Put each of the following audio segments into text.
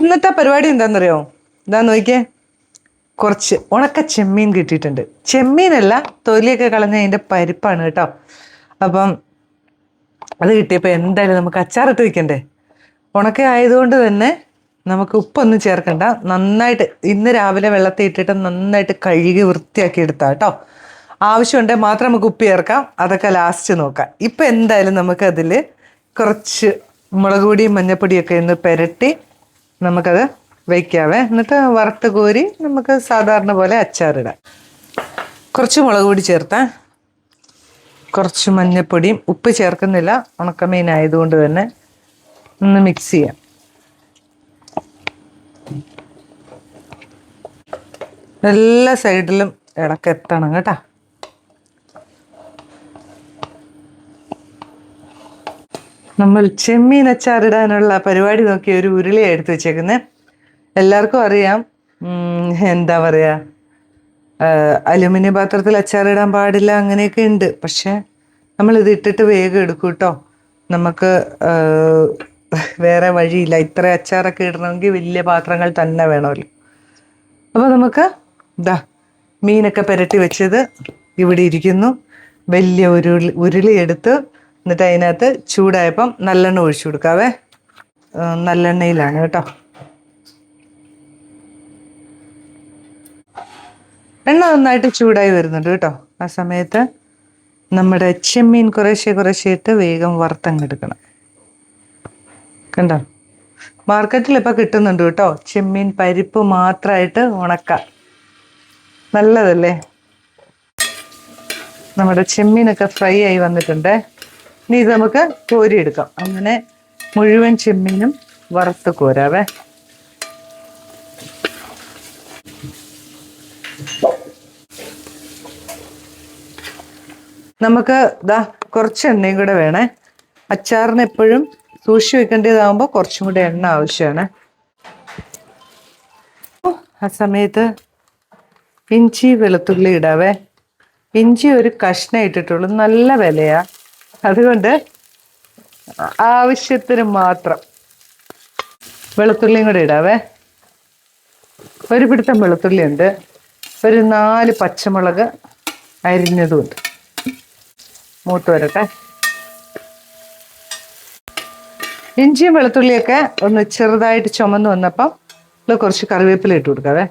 ഇന്നത്തെ പരിപാടി എന്താണെന്നറിയോ? എന്താ നോക്കിയേ, കുറച്ച് ഉണക്ക ചെമ്മീൻ കിട്ടിയിട്ടുണ്ട്. ചെമ്മീനല്ല, തൊലിയൊക്കെ കളഞ്ഞ അതിൻ്റെ പരിപ്പാണ് കേട്ടോ. അപ്പം അത് കിട്ടിയപ്പോൾ എന്തായാലും നമുക്ക് അച്ചാറിട്ട് വയ്ക്കണ്ടേ. ഉണക്ക ആയതുകൊണ്ട് തന്നെ നമുക്ക് ഉപ്പൊന്നും ചേർക്കണ്ട. നന്നായിട്ട് ഇന്ന് രാവിലെ വെള്ളത്തിൽ ഇട്ടിട്ട് നന്നായിട്ട് കഴുകി വൃത്തിയാക്കി എടുത്താൽ കേട്ടോ. ആവശ്യമുണ്ടെങ്കിൽ മാത്രം നമുക്ക് ഉപ്പ് ചേർക്കാം, അതൊക്കെ ലാസ്റ്റ് നോക്കാം. ഇപ്പം എന്തായാലും നമുക്കതിൽ കുറച്ച് മുളക് പൊടിയും മഞ്ഞൾപ്പൊടിയൊക്കെ ഒന്ന് പുരട്ടി നമുക്കത് വയ്ക്കാവേ. എന്നിട്ട് വറുത്ത് കോരി നമുക്ക് സാധാരണ പോലെ അച്ചാറിടാം. കുറച്ച് മുളക് പൊടി ചേർത്താൽ, കുറച്ച് മഞ്ഞൾപ്പൊടിയും, ഉപ്പ് ചേർക്കുന്നില്ല ഉണക്കമീൻ ആയതുകൊണ്ട് തന്നെ. ഒന്ന് മിക്സ് ചെയ്യാം. എല്ലാ സൈഡിലും ഇടക്കെത്തണം കേട്ടോ. നമ്മൾ ചെമ്മീൻ അച്ചാറിടാനുള്ള പരിപാടി നോക്കി ഒരു ഉരുളിയാണ് എടുത്ത് വെച്ചേക്കുന്നത്. എല്ലാവർക്കും അറിയാം, എന്താ പറയുക, അലുമിനിയം പാത്രത്തിൽ അച്ചാറിടാൻ പാടില്ല, അങ്ങനെയൊക്കെ ഉണ്ട്. പക്ഷെ നമ്മളിത് ഇട്ടിട്ട് വേഗം എടുക്കും കേട്ടോ. നമുക്ക് വേറെ വഴിയില്ല. ഇത്ര അച്ചാറൊക്കെ ഇടണമെങ്കിൽ വലിയ പാത്രങ്ങൾ തന്നെ വേണമല്ലോ. അപ്പോൾ നമുക്ക് ഇതാ മീനൊക്കെ പുരട്ടി വെച്ചത് ഇവിടെ ഇരിക്കുന്നു. വലിയ ഉരുളി എടുത്ത് എന്നിട്ട് അതിനകത്ത് ചൂടായപ്പം നല്ലെണ്ണ ഒഴിച്ചു കൊടുക്കാവേ. നല്ലെണ്ണയിലാണ് കേട്ടോ. എണ്ണ നന്നായിട്ട് ചൂടായി വരുന്നുണ്ട് കേട്ടോ. ആ സമയത്ത് നമ്മുടെ ചെമ്മീൻ കുറേശ്ശെ ഇട്ട് വേഗം വറുത്തങ്ങെടുക്കണം. കണ്ടോ, മാർക്കറ്റിൽ ഇപ്പം കിട്ടുന്നുണ്ട് കേട്ടോ ചെമ്മീൻ പരിപ്പ് മാത്രമായിട്ട് ഉണക്ക. നല്ലതല്ലേ. നമ്മുടെ ചെമ്മീനൊക്കെ ഫ്രൈ ആയി വന്നിട്ടുണ്ട്. ഇനി ഇത് നമുക്ക് കോരിയെടുക്കാം. അങ്ങനെ മുഴുവൻ ചെമ്മീനും വറുത്ത് കോരാവേ. നമുക്ക് ഇതാ കുറച്ച് എണ്ണയും കൂടെ വേണേ. അച്ചാറിന് എപ്പോഴും സൂക്ഷിച്ച് വെക്കേണ്ടതാകുമ്പോൾ കുറച്ചും കൂടെ എണ്ണ ആവശ്യമാണ്. ആ സമയത്ത് ഇഞ്ചി വെളുത്തുള്ളി ഇടാവേ. ഇഞ്ചി ഒരു കഷ്ണം ഇട്ടിട്ടുള്ളൂ, നല്ല വിലയാ. അതുകൊണ്ട് ആവശ്യത്തിന് മാത്രം വെളുത്തുള്ളിയും കൂടെ ഇടാവേ. ഒരു പിടുത്തം വെളുത്തുള്ളി ഉണ്ട്, ഒരു 4 പച്ചമുളക് അരിഞ്ഞതുമുണ്ട്. മൂത്ത് വരട്ടെ. ഇഞ്ചിയും വെളുത്തുള്ളിയൊക്കെ ഒന്ന് ചെറുതായിട്ട് ചുമന്ന് വന്നപ്പം കുറച്ച് കറിവേപ്പില ഇട്ട് കൊടുക്കാവേ.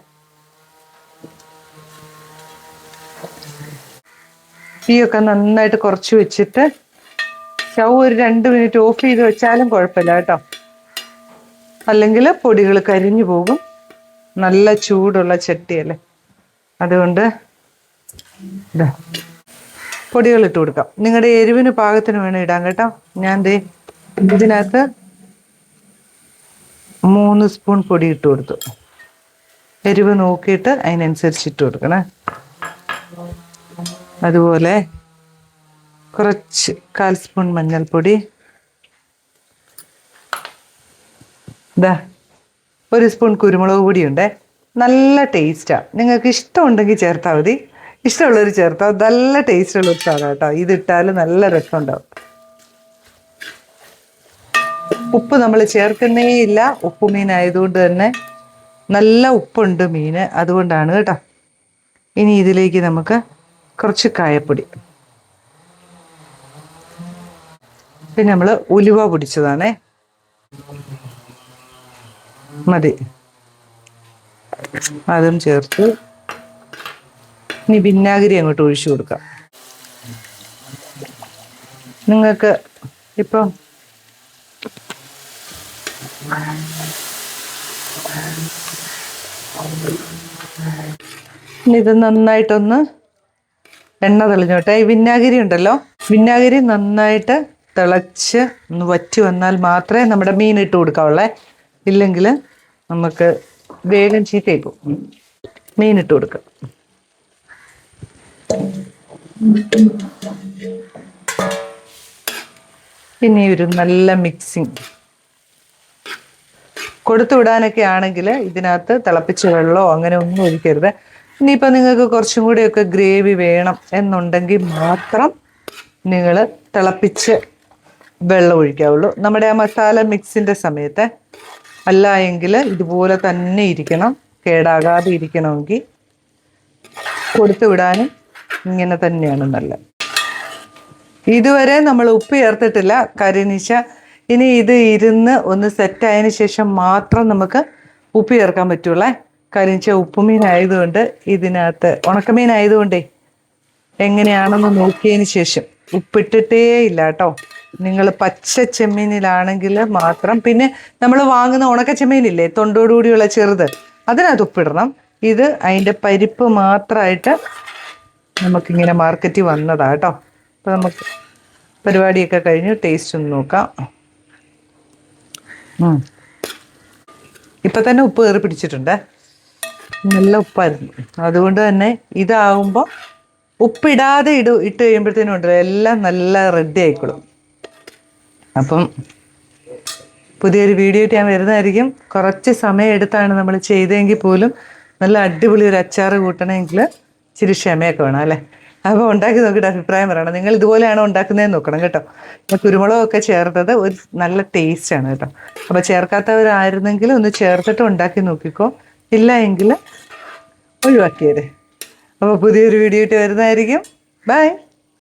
തീയൊക്കെ നന്നായിട്ട് കുറച്ച് വെച്ചിട്ട് സ്റ്റൗ ഒരു 2 മിനിറ്റ് ഓഫ് ചെയ്ത് വെച്ചാലും കുഴപ്പമില്ല കേട്ടോ. അല്ലെങ്കിൽ പൊടികൾ കരിഞ്ഞു പോകും. നല്ല ചൂടുള്ള ചട്ടിയല്ലേ, അതുകൊണ്ട് പൊടികൾ ഇട്ട് കൊടുക്കാം. നിങ്ങളുടെ എരിവിന് പാകത്തിന് വേണം ഇടാൻ കേട്ടോ. ഞാൻ ദേ ഇതിനകത്ത് 3 സ്പൂൺ പൊടി ഇട്ട് കൊടുത്തു. എരിവ് നോക്കിയിട്ട് അതിനനുസരിച്ച് ഇട്ട് കൊടുക്കണേ. അതുപോലെ കുറച്ച് 1/4 സ്പൂൺ മഞ്ഞൾപ്പൊടി, 1 സ്പൂൺ കുരുമുളക് പൊടിയുണ്ട്. നല്ല ടേസ്റ്റാണ്. നിങ്ങൾക്ക് ഇഷ്ടമുണ്ടെങ്കിൽ ചേർത്താൽ മതി, ഇഷ്ടമുള്ളവർ ചേർത്താൽ. നല്ല ടേസ്റ്റുള്ള ഒരു സാധനം കേട്ടോ. ഇതിട്ടാൽ നല്ല രസമുണ്ടാവും. ഉപ്പ് നമ്മൾ ചേർക്കുന്നേ ഇല്ല. ഉപ്പുമീൻ ആയതുകൊണ്ട് തന്നെ നല്ല ഉപ്പുണ്ട് മീന്, അതുകൊണ്ടാണ് കേട്ടോ. ഇനി ഇതിലേക്ക് നമുക്ക് കുറച്ച് കായപ്പൊടി, പിന്നെ നമ്മൾ ഉലുവ പൊടിച്ചതാണേ, മതി. അതും ചേർത്ത് ഇനി വിനാഗിരി അങ്ങോട്ട് ഒഴിച്ചു കൊടുക്കാം. നിങ്ങൾക്ക് ഇപ്പം ഇത് നന്നായിട്ടൊന്ന് എണ്ണ തെളിഞ്ഞോട്ടെ. ഈ വിനാഗിരി ഉണ്ടല്ലോ, വിനാഗിരി നന്നായിട്ട് തിളച്ച് ഒന്ന് വറ്റി വന്നാൽ മാത്രമേ നമ്മുടെ മീൻ ഇട്ട് കൊടുക്കാവുള്ളേ. ഇല്ലെങ്കിൽ നമുക്ക് വേഗം ചീത്തയായി പോകും. മീൻ ഇട്ട് കൊടുക്കുക. പിന്നെ ഒരു നല്ല മിക്സിങ് കൊടുത്തു വിടാനൊക്കെ ആണെങ്കിൽ ഇതിനകത്ത് തിളപ്പിച്ച വെള്ളമോ അങ്ങനെ ഒന്നും ഒഴിക്കരുത്. ഇനിയിപ്പോൾ നിങ്ങൾക്ക് കുറച്ചും കൂടിയൊക്കെ ഗ്രേവി വേണം എന്നുണ്ടെങ്കിൽ മാത്രം നിങ്ങൾ തിളപ്പിച്ച് വെള്ളം ഒഴിക്കാവുള്ളൂ. നമ്മുടെ ആ മസാല മിക്സിൻ്റെ സമയത്ത് അല്ല എങ്കിൽ ഇതുപോലെ തന്നെ ഇരിക്കണം. കേടാകാതെ ഇരിക്കണമെങ്കിൽ കൊടുത്തു വിടാനും ഇങ്ങനെ തന്നെയാണ് നല്ലത്. ഇതുവരെ നമ്മൾ ഉപ്പ് ചേർത്തിട്ടില്ല കരിനീശ. ഇനി ഇത് ഇരുന്ന് ഒന്ന് സെറ്റായതിനു ശേഷം മാത്രം നമുക്ക് ഉപ്പ് ചേർക്കാൻ പറ്റുള്ളേ. കരിനീശ ഉപ്പുമീൻ ആയതുകൊണ്ട് ഇതിനകത്ത് ഉണക്കമീൻ ആയതുകൊണ്ടേ എങ്ങനെയാണെന്ന് നോക്കിയതിന് ശേഷം ഉപ്പിട്ടിട്ടേ ഇല്ല കേട്ടോ. നിങ്ങൾ പച്ച ചെമ്മീനിലാണെങ്കിൽ മാത്രം. പിന്നെ നമ്മൾ വാങ്ങുന്ന ഉണക്ക ചെമ്മീനില്ലേ, തൊണ്ടോടുകൂടിയുള്ള ചെറുത്, അതിനകത്ത് ഉപ്പിടണം. ഇത് അതിൻ്റെ പരിപ്പ് മാത്രമായിട്ട് നമുക്കിങ്ങനെ മാർക്കറ്റിൽ വന്നതാ കേട്ടോ. അപ്പോൾ നമുക്ക് പരിപാടിയൊക്കെ കഴിഞ്ഞ് ടേസ്റ്റ് ഒന്ന് നോക്കാം. ഇപ്പം തന്നെ ഉപ്പ് കയറി പിടിച്ചിട്ടുണ്ട്, നല്ല ഉപ്പായിരുന്നു. അതുകൊണ്ട് തന്നെ ഇതാകുമ്പോൾ ഉപ്പിടാതെ ഇട്ട് കഴിയുമ്പോഴത്തേനും ഉണ്ടല്ലോ എല്ലാം നല്ല റെഡി ആയിക്കോളും. അപ്പം പുതിയൊരു വീഡിയോ ആയിട്ട് ഞാൻ വരുന്നതായിരിക്കും. കുറച്ച് സമയം എടുത്താണ് നമ്മൾ ചെയ്തതെങ്കിൽ പോലും നല്ല അടിപൊളി ഒരു അച്ചാർ കൂട്ടണമെങ്കിൽ ഇച്ചിരി ക്ഷമയൊക്കെ വേണം അല്ലേ. അപ്പോൾ ഉണ്ടാക്കി നോക്കിയിട്ട് അഭിപ്രായം പറയണം. നിങ്ങൾ ഇതുപോലെയാണോ ഉണ്ടാക്കുന്നതെന്ന് നോക്കണം കേട്ടോ. കുരുമുളകൊക്കെ ചേർത്തത് ഒരു നല്ല ടേസ്റ്റാണ് കേട്ടോ. അപ്പോൾ ചേർക്കാത്തവരായിരുന്നെങ്കിൽ ഒന്ന് ചേർത്തിട്ട് ഉണ്ടാക്കി നോക്കിക്കോ, ഇല്ല എങ്കിൽ ഒഴിവാക്കിയത്. അപ്പോൾ പുതിയൊരു വീഡിയോ ആയിട്ട് വരുന്നതായിരിക്കും. ബൈ.